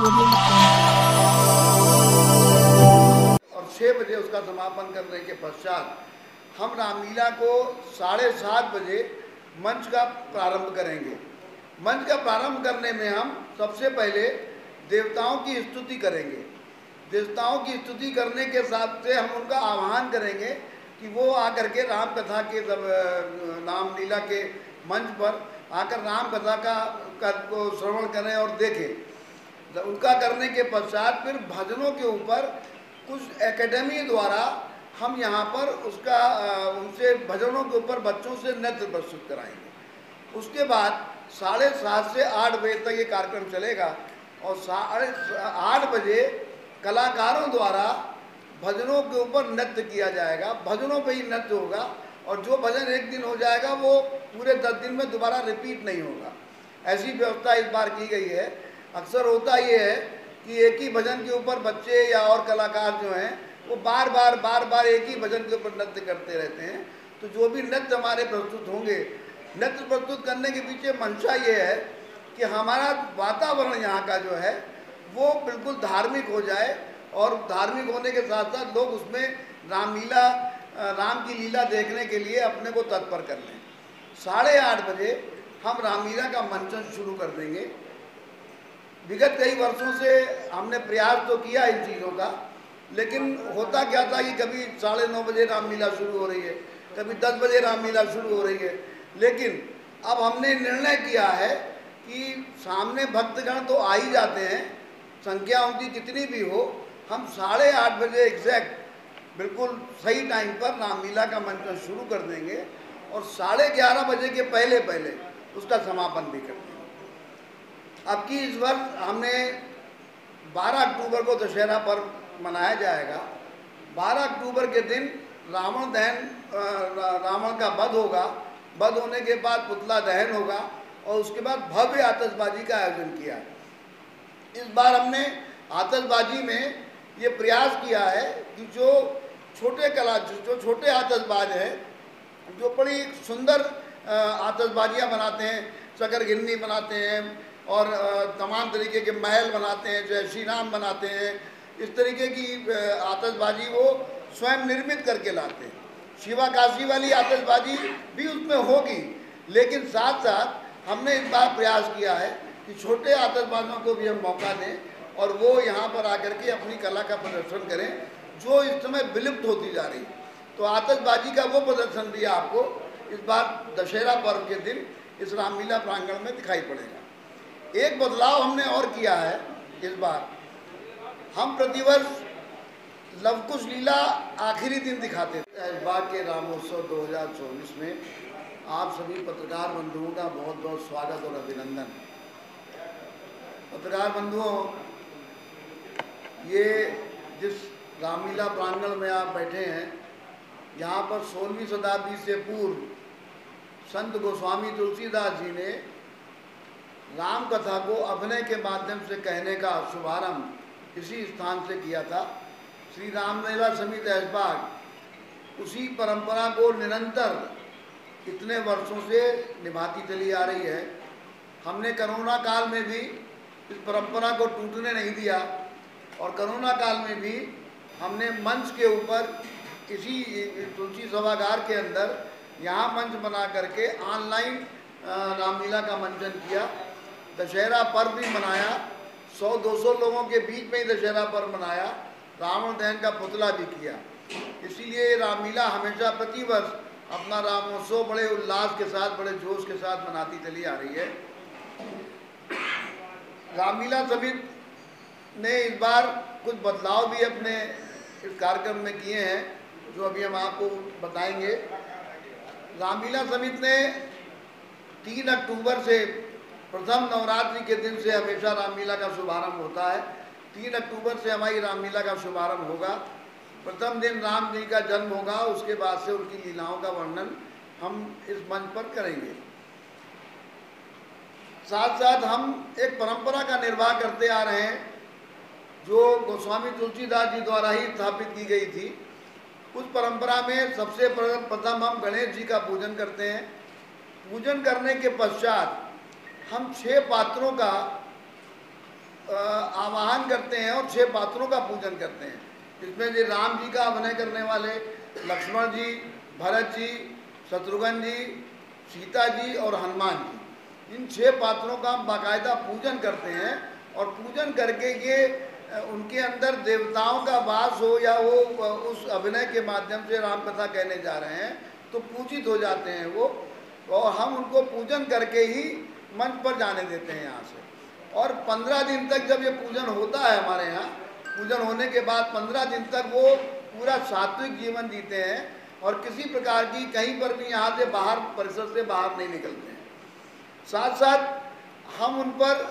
और 6 बजे उसका समापन करने के पश्चात हम रामलीला को 7:30 बजे मंच का प्रारंभ करेंगे। मंच का प्रारंभ करने में हम सबसे पहले देवताओं की स्तुति करेंगे। देवताओं की स्तुति करने के साथ से हम उनका आह्वान करेंगे कि वो आकर के राम कथा के रामलीला के मंच पर आकर राम कथा को श्रवण करें और देखें। उनका करने के पश्चात फिर भजनों के ऊपर कुछ एकेडमी द्वारा हम यहाँ पर उनसे भजनों के ऊपर बच्चों से नृत्य प्रस्तुत कराएंगे। उसके बाद 7:30 से 8 बजे तक ये कार्यक्रम चलेगा और 8:30 बजे कलाकारों द्वारा भजनों के ऊपर नृत्य किया जाएगा। भजनों पे ही नृत्य होगा और जो भजन एक दिन हो जाएगा वो पूरे 10 दिन में दोबारा रिपीट नहीं होगा। ऐसी व्यवस्था इस बार की गई है। अक्सर होता ये है कि एक ही भजन के ऊपर बच्चे या और कलाकार जो हैं वो बार बार एक ही भजन के ऊपर नृत्य करते रहते हैं। तो जो भी नृत्य हमारे प्रस्तुत होंगे, नृत्य प्रस्तुत करने के पीछे मंशा ये है कि हमारा वातावरण यहाँ का जो है वो बिल्कुल धार्मिक हो जाए और धार्मिक होने के साथ साथ लोग उसमें राम की लीला देखने के लिए अपने को तत्पर कर लें। 8:30 बजे हम रामलीला का मंचन शुरू कर देंगे। विगत कई वर्षों से हमने प्रयास तो किया इन चीज़ों का, लेकिन होता क्या था कि कभी 9:30 बजे रामलीला शुरू हो रही है, कभी 10 बजे रामलीला शुरू हो रही है। लेकिन अब हमने निर्णय किया है कि सामने भक्तगण तो आ ही जाते हैं, संख्या उनकी कितनी भी हो, हम 8:30 बजे एग्जैक्ट बिल्कुल सही टाइम पर रामलीला का मंचन शुरू कर देंगे और 11:30 बजे के पहले उसका समापन भी कर देंगे। अब की इस वर्ष हमने 12 अक्टूबर को दशहरा पर्व मनाया जाएगा। 12 अक्टूबर के दिन रावण का वध होगा। वध होने के बाद पुतला दहन होगा और उसके बाद भव्य आतिशबाजी का आयोजन किया है। इस बार हमने आतिशबाजी में ये प्रयास किया है कि जो छोटे आतिशबाज हैं, जो बड़ी सुंदर आतिशबाजियाँ बनाते हैं, शकरगिन्नी बनाते हैं और तमाम तरीके के महल बनाते हैं, जय श्री राम बनाते हैं, इस तरीके की आतिशबाजी वो स्वयं निर्मित करके लाते हैं। शिवा काशी वाली आतिशबाजी भी उसमें होगी, लेकिन साथ साथ हमने इस बार प्रयास किया है कि छोटे आतिशबाजों को भी हम मौका दें और वो यहाँ पर आकर के अपनी कला का प्रदर्शन करें जो इस समय विलुप्त होती जा रही है। तो आतिशबाजी का वो प्रदर्शन भी आपको इस बार दशहरा पर्व के दिन इस रामलीला प्रांगण में दिखाई पड़ेगा। एक बदलाव हमने और किया है। इस बार हम प्रतिवर्ष लवकुश लीला आखिरी दिन दिखाते हैं। इस बार के रामोत्सव 2024 में आप सभी पत्रकार बंधुओं का बहुत बहुत स्वागत और अभिनंदन। पत्रकार बंधुओं, ये जिस रामलीला प्रांगण में आप बैठे हैं, यहाँ पर 16वीं शताब्दी से पूर्व संत गोस्वामी तुलसीदास जी ने राम कथा को अभिनय के माध्यम से कहने का शुभारंभ इसी स्थान से किया था। श्री रामलीला समिति ऐशबाग उसी परंपरा को निरंतर इतने वर्षों से निभाती चली आ रही है। हमने कोरोना काल में भी इस परंपरा को टूटने नहीं दिया और कोरोना काल में भी हमने मंच के ऊपर इसी तुलसी सभागार के अंदर यहाँ मंच बना करके ऑनलाइन रामलीला का मंचन किया। दशहरा पर्व भी मनाया, 100-200 लोगों के बीच में ही दशहरा पर्व मनाया, रावण दहन का पुतला भी किया। इसीलिए रामलीला हमेशा प्रतिवर्ष अपना रामोत्सव बड़े उल्लास के साथ, बड़े जोश के साथ मनाती चली आ रही है। रामलीला समिति ने इस बार कुछ बदलाव भी अपने इस कार्यक्रम में किए हैं जो अभी हम आपको बताएंगे। रामलीला समिति ने 3 अक्टूबर से प्रथम नवरात्रि के दिन से हमेशा रामलीला का शुभारंभ होता है। 3 अक्टूबर से हमारी रामलीला का शुभारंभ होगा। प्रथम दिन राम जी का जन्म होगा, उसके बाद से उनकी लीलाओं का वर्णन हम इस मंच पर करेंगे। साथ साथ हम एक परंपरा का निर्वाह करते आ रहे हैं जो गोस्वामी तुलसीदास जी द्वारा ही स्थापित की गई थी। उस परंपरा में सबसे प्रथम हम गणेश जी का पूजन करते हैं। पूजन करने के पश्चात हम 6 पात्रों का आवाहन करते हैं और 6 पात्रों का पूजन करते हैं। इसमें जो राम जी का अभिनय करने वाले लक्ष्मण जी, भरत जी, शत्रुघ्न जी, सीता जी और हनुमान जी, इन 6 पात्रों का हम बाकायदा पूजन करते हैं। और पूजन करके ये उनके अंदर देवताओं का वास हो या वो उस अभिनय के माध्यम से राम कथा कहने जा रहे हैं तो पूजित हो जाते हैं वो, और हम उनको पूजन करके ही मंच पर जाने देते हैं यहाँ से। और 15 दिन तक जब ये पूजन होता है हमारे यहाँ, पूजन होने के बाद 15 दिन तक वो पूरा सात्विक जीवन जीते हैं और किसी प्रकार की कहीं पर भी यहाँ से बाहर, परिसर से बाहर नहीं निकलते हैं। साथ साथ हम उन पर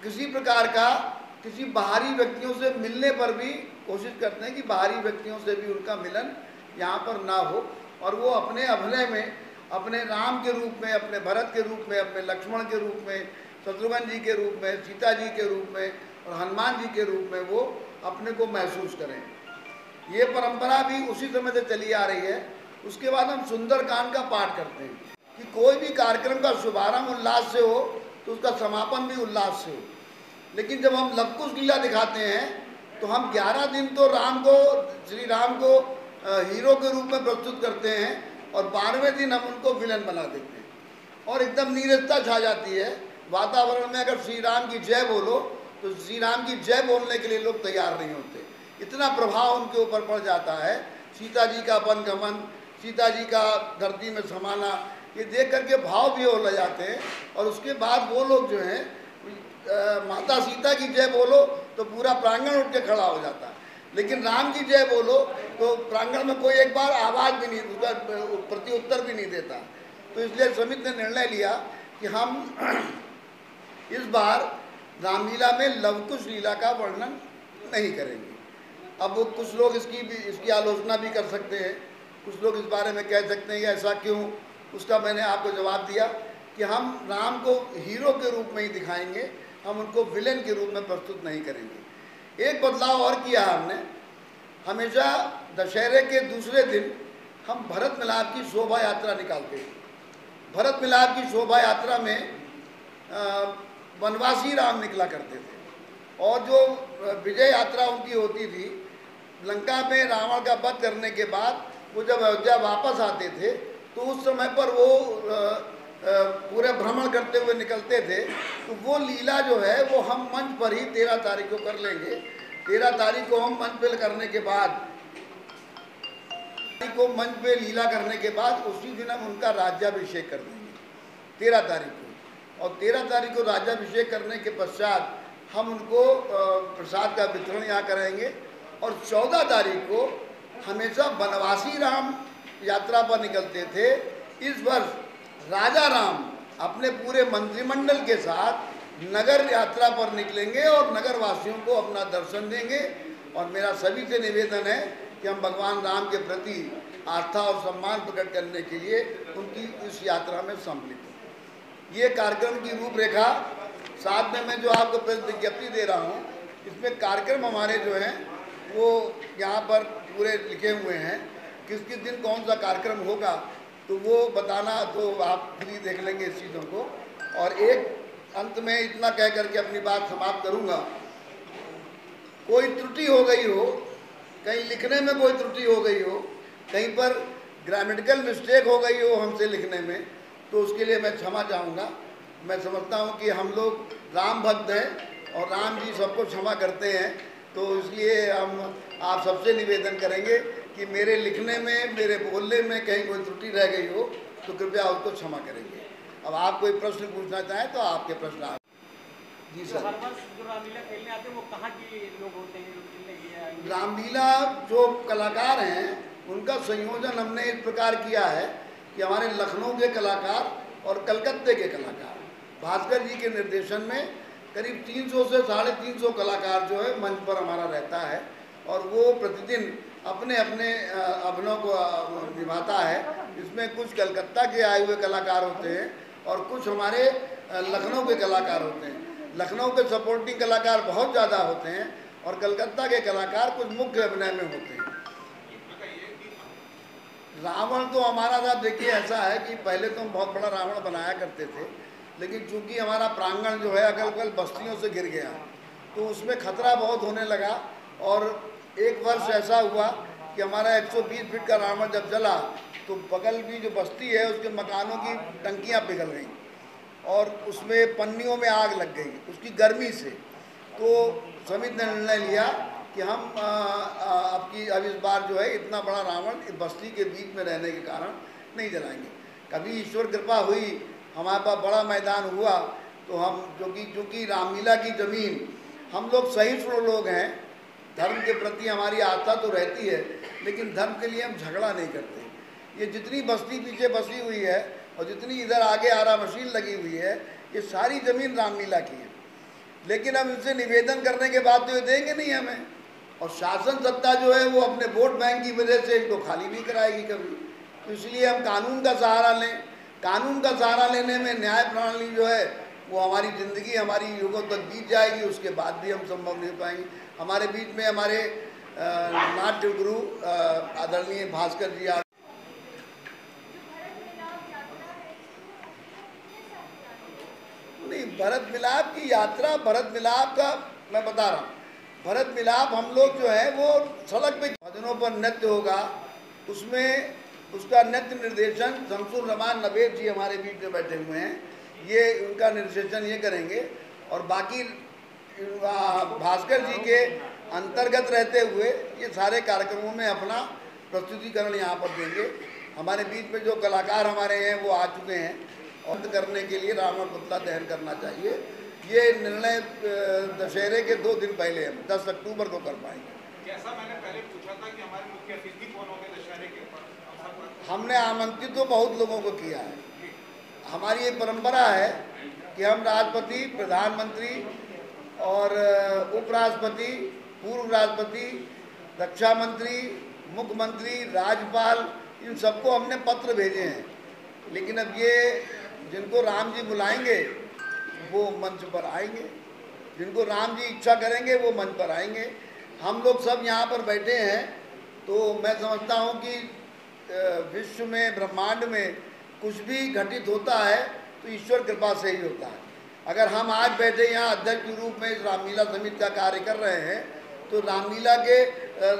किसी प्रकार का किसी बाहरी व्यक्तियों से मिलने पर भी कोशिश करते हैं कि बाहरी व्यक्तियों से भी उनका मिलन यहाँ पर ना हो, और वो अपने अभिनय में अपने राम के रूप में, अपने भरत के रूप में, अपने लक्ष्मण के रूप में, शत्रुघ्न जी के रूप में, सीता जी के रूप में और हनुमान जी के रूप में वो अपने को महसूस करें। ये परंपरा भी उसी समय से चली आ रही है। उसके बाद हम सुंदरकांड का पाठ करते हैं कि कोई भी कार्यक्रम का शुभारंभ उल्लास से हो तो उसका समापन भी उल्लास से हो। लेकिन जब हम लव कुश लीला दिखाते हैं तो हम 11 दिन तो श्री राम को हीरो के रूप में प्रस्तुत करते हैं और 12वें दिन हम उनको विलन बना देते हैं और एकदम नीरसता छा जाती है वातावरण में। अगर श्री राम की जय बोलो तो श्री राम की जय बोलने के लिए लोग तैयार नहीं होते, इतना प्रभाव उनके ऊपर पड़ जाता है। सीता जी का वनगमन, सीता जी का धरती में समाना, ये देख करके भाव भी हो जाते हैं। और उसके बाद वो लोग जो हैं माता सीता की जय बोलो तो पूरा प्रांगण उठ के खड़ा हो जाता है, लेकिन राम की जय बोलो तो प्रांगण में कोई एक बार आवाज़ भी नहीं, उसका प्रत्युत्तर भी नहीं देता। तो इसलिए समिति ने निर्णय लिया कि हम इस बार रामलीला में लव कुश लीला का वर्णन नहीं करेंगे। अब कुछ लोग इसकी आलोचना भी कर सकते हैं, कुछ लोग इस बारे में कह सकते हैं कि ऐसा क्यों। उसका मैंने आपको जवाब दिया कि हम राम को हीरो के रूप में ही दिखाएंगे, हम उनको विलेन के रूप में प्रस्तुत नहीं करेंगे। एक बदलाव और किया हमने, हमेशा दशहरे के दूसरे दिन हम भरत मिलाप की शोभा यात्रा निकालते हैं। भरत मिलाप की शोभा यात्रा में वनवासी राम निकला करते थे और जो विजय यात्रा उनकी होती थी, लंका में रावण का वध करने के बाद वो जब अयोध्या वापस आते थे तो उस समय पर वो पूरे भ्रमण करते हुए निकलते थे। तो वो लीला जो है वो हम मंच पर ही 13 तारीख को कर लेंगे। 13 तारीख को हम मंच पे करने के बाद लीला करने के बाद उसी दिन हम उनका राज्याभिषेक कर देंगे 13 तारीख को। और 13 तारीख को राज्याभिषेक करने के पश्चात हम उनको प्रसाद का वितरण यहाँ करेंगे। और 14 तारीख को हमेशा वनवासी राम यात्रा पर निकलते थे, इस वर्ष राजा राम अपने पूरे मंत्रिमंडल के साथ नगर यात्रा पर निकलेंगे और नगर वासियों को अपना दर्शन देंगे। और मेरा सभी से निवेदन है कि हम भगवान राम के प्रति आस्था और सम्मान प्रकट करने के लिए उनकी इस यात्रा में सम्मिलित हों। ये कार्यक्रम की रूपरेखा, साथ में मैं जो आपको प्रेस विज्ञप्ति दे रहा हूँ, इसमें कार्यक्रम हमारे जो हैं वो यहाँ पर पूरे लिखे हुए हैं। किस किस दिन कौन सा कार्यक्रम होगा तो वो बताना तो आप फ्री देख लेंगे इस चीज़ों को। और एक अंत में इतना कह करके अपनी बात समाप्त करूँगा, कोई त्रुटि हो गई हो, कहीं लिखने में कोई त्रुटि हो गई हो, कहीं पर ग्रामेटिकल मिस्टेक हो गई हो हमसे लिखने में, तो उसके लिए मैं क्षमा चाहूँगा। मैं समझता हूँ कि हम लोग राम भक्त हैं और राम जी सबको क्षमा करते हैं, तो इसलिए हम आप सबसे निवेदन करेंगे कि मेरे लिखने में, मेरे बोलने में कहीं कोई त्रुटि रह गई हो तो कृपया उसको क्षमा करेंगे। अब आप कोई प्रश्न पूछना चाहें तो आपके प्रश्न आप। जी सर। हर वर्ष जो रामलीला खेलने आते हैं वो कहाँ के लोग होते हैं खेलने के लिए? रामलीला जो कलाकार हैं उनका संयोजन हमने इस प्रकार किया है कि हमारे लखनऊ के कलाकार और कलकत्ते के कलाकार, भास्कर जी के निर्देशन में करीब 300 से 350 कलाकार जो है मंच पर हमारा रहता है और वो प्रतिदिन अपने अपने अभिनय को निभाता है। इसमें कुछ कलकत्ता के आए हुए कलाकार होते हैं और कुछ हमारे लखनऊ के कलाकार होते हैं। लखनऊ के सपोर्टिंग कलाकार बहुत ज़्यादा होते हैं और कलकत्ता के कलाकार कुछ मुख्य अभिनय में होते हैं। रावण तो हमारा साथ देखिए ऐसा है कि पहले तो हम बहुत बड़ा रावण बनाया करते थे, लेकिन चूंकि हमारा प्रांगण जो है अगल बगल बस्तियों से घिर गया तो उसमें खतरा बहुत होने लगा। और एक वर्ष ऐसा हुआ कि हमारा 120 फीट का रावण जब जला तो बगल की जो बस्ती है उसके मकानों की टंकियां पिघल गई और उसमें पन्नियों में आग लग गई उसकी गर्मी से। तो समिति ने निर्णय लिया कि हम अब इस बार जो है इतना बड़ा रावण इस बस्ती के बीच में रहने के कारण नहीं जलाएंगे। कभी ईश्वर कृपा हुई, हमारे पास बड़ा मैदान हुआ तो हम क्योंकि रामलीला की ज़मीन, हम लोग सहिष्णु लोग हैं, धर्म के प्रति हमारी आस्था तो रहती है, लेकिन धर्म के लिए हम झगड़ा नहीं करते। ये जितनी बस्ती पीछे बसी हुई है और जितनी इधर आगे आरा मशीन लगी हुई है, ये सारी ज़मीन रामलीला की है। लेकिन हम इनसे निवेदन करने के बाद तो ये देंगे नहीं हमें, और शासन सत्ता जो है वो अपने वोट बैंक की वजह से इनको खाली नहीं कराएगी कभी। तो इसलिए हम कानून का सहारा लें। कानून का सहारा लेने में न्याय प्रणाली जो है वो हमारी ज़िंदगी हमारी युगों तक बीत जाएगी, उसके बाद भी हम संभव नहीं पाएंगे। हमारे बीच में हमारे नाट्य गुरु आदरणीय भास्कर जी नहीं, भरत मिलाप की यात्रा, भरत मिलाप का मैं बता रहा हूँ। भरत मिलाप हम लोग जो है वो सड़क पे भजनों पर नृत्य होगा, उसमें उसका नृत्य निर्देशन शमसुर रहमान नवेद जी हमारे बीच में बैठे हुए हैं, ये उनका निर्देशन ये करेंगे। और बाकी भास्कर जी के अंतर्गत रहते हुए ये सारे कार्यक्रमों में अपना प्रस्तुतिकरण यहाँ पर देंगे। हमारे बीच में जो कलाकार हमारे हैं वो आ चुके हैं। अंत करने के लिए रावण पुतला दहन करना चाहिए, ये निर्णय दशहरे के 2 दिन पहले हम 10 अक्टूबर को कर पाएंगे। जैसा मैंने पहले पूछा था कि हमारे मुख्य अतिथि कौन होंगे दशहरे के अवसर पर, हमने आमंत्रित तो बहुत लोगों को किया है। हमारी एक परंपरा है कि हम राष्ट्रपति, प्रधानमंत्री और उपराष्ट्रपति, पूर्व राष्ट्रपति, रक्षा मंत्री, मुख्यमंत्री, राज्यपाल, इन सबको हमने पत्र भेजे हैं। लेकिन अब ये जिनको राम जी बुलाएंगे वो मंच पर आएंगे, जिनको राम जी इच्छा करेंगे वो मंच पर आएंगे। हम लोग सब यहाँ पर बैठे हैं तो मैं समझता हूँ कि विश्व में, ब्रह्मांड में कुछ भी घटित होता है तो ईश्वर कृपा से ही होता है। अगर हम आज बैठे यहाँ अध्यक्ष के रूप में इस रामलीला समिति का कार्य कर रहे हैं तो रामलीला के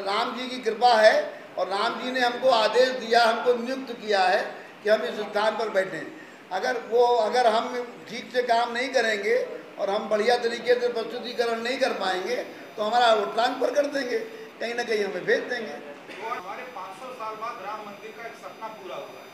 राम जी की कृपा है, और राम जी ने हमको आदेश दिया, हमको नियुक्त किया है कि हम इस स्थान पर बैठें। अगर हम ठीक से काम नहीं करेंगे और हम बढ़िया तरीके से प्रस्तुतिकरण नहीं कर पाएंगे तो हमारा वोटांग पर कर देंगे, कहीं ना कहीं हमें भेज देंगे। तो हमारे 500 साल बाद राम मंदिर का एक सपना पूरा हुआ है,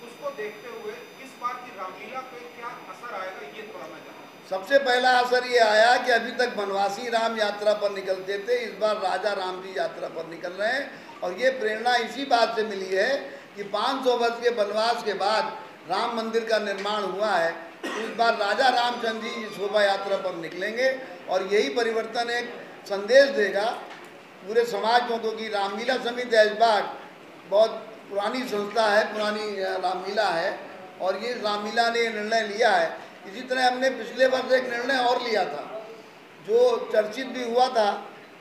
उसको देखते हुए इस बार की रामलीला पे क्या असर आएगा, ये थोड़ा मैं जानता हूं। सबसे पहला असर ये आया कि अभी तक वनवासी राम यात्रा पर निकलते थे, इस बार राजा राम जी यात्रा पर निकल रहे हैं। और ये प्रेरणा इसी बात से मिली है कि 500 वर्ष के वनवास के बाद राम मंदिर का निर्माण हुआ है, तो इस बार राजा रामचंद्र जी शोभा यात्रा पर निकलेंगे और यही परिवर्तन एक संदेश देगा पूरे समाज को कि रामलीला समिति ऐशबाग बहुत पुरानी संस्था है, पुरानी रामलीला है, और ये रामलीला ने निर्णय लिया है। इसी तरह हमने पिछले वर्ष एक निर्णय और लिया था जो चर्चित भी हुआ था।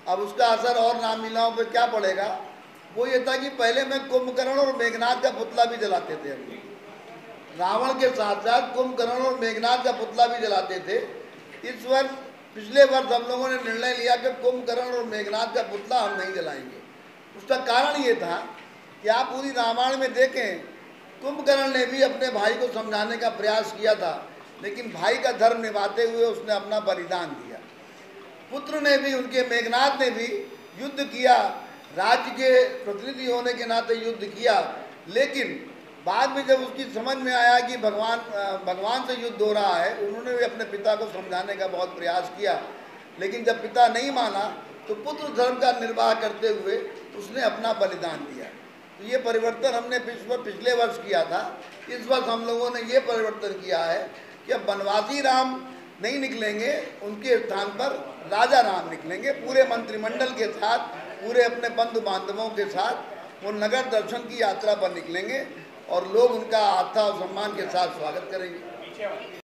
अब उसका असर और रामलीलाओं पर क्या पड़ेगा, वो ये था कि पहले में कुंभकर्ण और मेघनाथ का पुतला भी जलाते थे हम। रावण के साथ साथ कुंभकर्ण और मेघनाथ का पुतला भी जलाते थे। इस वर्ष, पिछले वर्ष हम लोगों ने निर्णय लिया कि कुंभकर्ण और मेघनाथ का पुतला हम नहीं जलाएंगे। उसका कारण ये था कि आप पूरी रामायण में देखें, कुंभकर्ण ने भी अपने भाई को समझाने का प्रयास किया था, लेकिन भाई का धर्म निभाते हुए उसने अपना बलिदान दिया। पुत्र ने भी, उनके मेघनाथ ने भी युद्ध किया, राज्य के प्रतिनिधि होने के नाते युद्ध किया, लेकिन बाद में जब उसकी समझ में आया कि भगवान से युद्ध हो रहा है, उन्होंने भी अपने पिता को समझाने का बहुत प्रयास किया, लेकिन जब पिता नहीं माना तो पुत्र धर्म का निर्वाह करते हुए उसने अपना बलिदान दिया। तो ये परिवर्तन हमने पिछले वर्ष किया था। इस वर्ष हम लोगों ने ये परिवर्तन किया है कि अब वनवासी राम नहीं निकलेंगे, उनके स्थान पर राजा राम निकलेंगे, पूरे मंत्रिमंडल के साथ, पूरे अपने बंधु बांधवों के साथ वो नगर दर्शन की यात्रा पर निकलेंगे और लोग उनका आस्था और सम्मान के साथ स्वागत करेंगे।